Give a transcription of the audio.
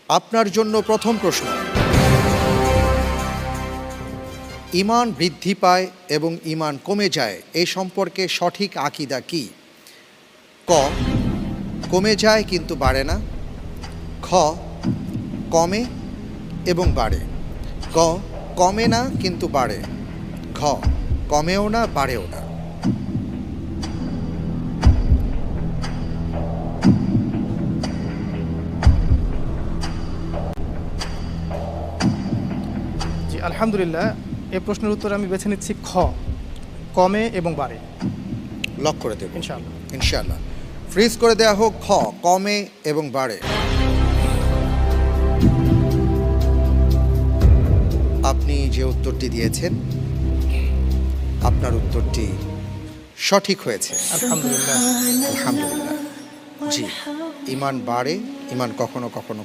আপনার জন্য প্রথম প্রশ্ন, ঈমান বৃদ্ধি পায় এবং ঈমান কমে যায় এই সম্পর্কে সঠিক আকীদা কি? ক, কমে যায় কিন্তু বাড়ে না। খ, কমে এবং বাড়ে। গ, কমে না কিন্তু বাড়ে। ঘ, কমেও না বাড়েও না। জি আলহামদুলিল্লাহ, এই প্রশ্নের উত্তর আমি বেছে নিচ্ছি খ, কমে এবং বাড়ে। লক করে দেব ইনশাআল্লাহ। ইনশাআল্লাহ। ফ্রিজ করে দেওয়া হোক খ, কমে এবং বাড়ে। আপনি যে উত্তরটি দিয়েছেন আপনার উত্তরটি সঠিক হয়েছে। আলহামদুলিল্লাহ। আলহামদুলিল্লাহ। জি, ঈমান বাড়ে, ঈমান কখনো কখনো